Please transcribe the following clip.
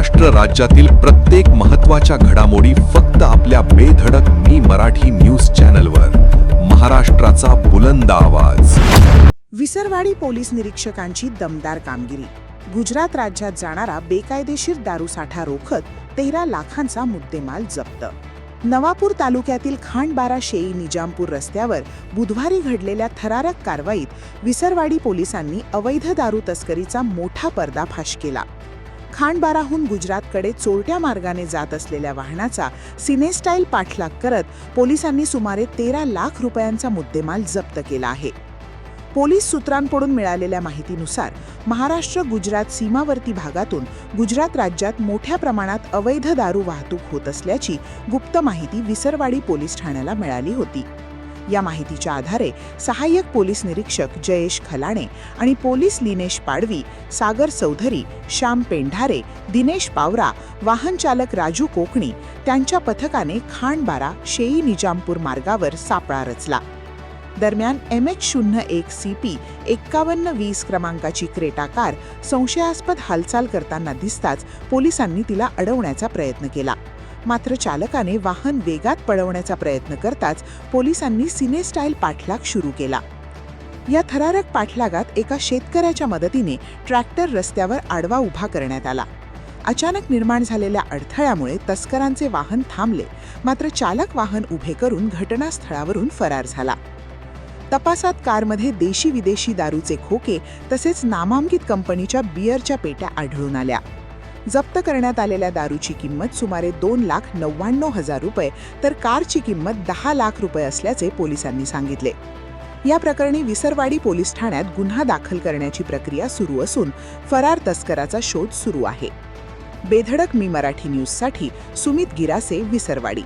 महाराष्ट्र राज्यातील प्रत्येक महत्त्वाच्या घडामोडी फक्त आपल्या बेधडक मी मराठी न्यूज चॅनलवर. महाराष्ट्राचा बुलंद आवाज. विसरवाडी पोलीस निरीक्षकांची दमदार कामगिरी. गुजरात राज्यात जाणारा बेकायदेशीर दारूसाठा रोखत 13 लाखांचा मुद्देमाल जप्त. नवापूर तालुक्यातील खांडबारा शेई निजामपूर रस्त्यावर बुधवारी घडलेल्या थरारक कारवाईत विसरवाडी पोलिसांनी अवैध दारू तस्करीचा मोठा पर्दाफाश केला. खांडबाराहून गुजरातकडे चोरट्या मार्गाने जात असलेल्या वाहनाचा सिनेस्टाईल पाठलाग करत पोलिसांनी सुमारे 13 लाख रुपयांचा मुद्देमाल जप्त केला आहे. पोलीस सूत्रांकडून मिळालेल्या माहितीनुसार महाराष्ट्र गुजरात सीमावर्ती भागातून गुजरात राज्यात मोठ्या प्रमाणात अवैध दारू वाहतूक होत असल्याची गुप्त माहिती विसरवाडी पोलीस ठाण्याला मिळाली होती. या माहितीच्या आधारे सहाय्यक पोलीस निरीक्षक जयेश खलाणे आणि पोलीस लिनेश पाडवी, सागर चौधरी, श्याम पेंढारे, दिनेश पावरा, वाहन चालक राजू कोकणी त्यांच्या पथकाने खांडबारा शेई निजामपूर मार्गावर सापळा रचला. दरम्यान MH01 CP 5120 क्रमांकाची क्रेटा कार संशयास्पद हालचाल करताना दिसताच पोलिसांनी तिला अडवण्याचा प्रयत्न केला. मात्र चालकाने वाहन वेगात पळवण्याचा प्रयत्न करताच पोलिसांनी सिनेस्टाईल पाठलाग सुरू केला. या थरारक पाठलागात एका शेतकऱ्याच्या मदतीने ट्रॅक्टर रस्त्यावर आडवा उभा करण्यात आला. अचानक निर्माण झालेल्या अडथळ्यामुळे तस्करांचे वाहन थांबले, मात्र चालक वाहन उभे करून घटनास्थळावरून फरार झाला. तपासात कारमध्ये देशी विदेशी दारूचे खोके तसेच नामांकित कंपनीच्या बिअरच्या पेट्या आढळून आल्या. जप्त करण्यात आलेल्या दारूची किंमत सुमारे 2,99,000 रुपये तर कारची किंमत 10 लाख रुपये असल्याचे पोलिसांनी सांगितले. या प्रकरणी विसरवाडी पोलीस ठाण्यात गुन्हा दाखल करण्याची प्रक्रिया सुरू असून फरार तस्कराचा शोध सुरू आहे. बेधडक मी मराठी न्यूजसाठी सुमित गिरासे, विसरवाडी.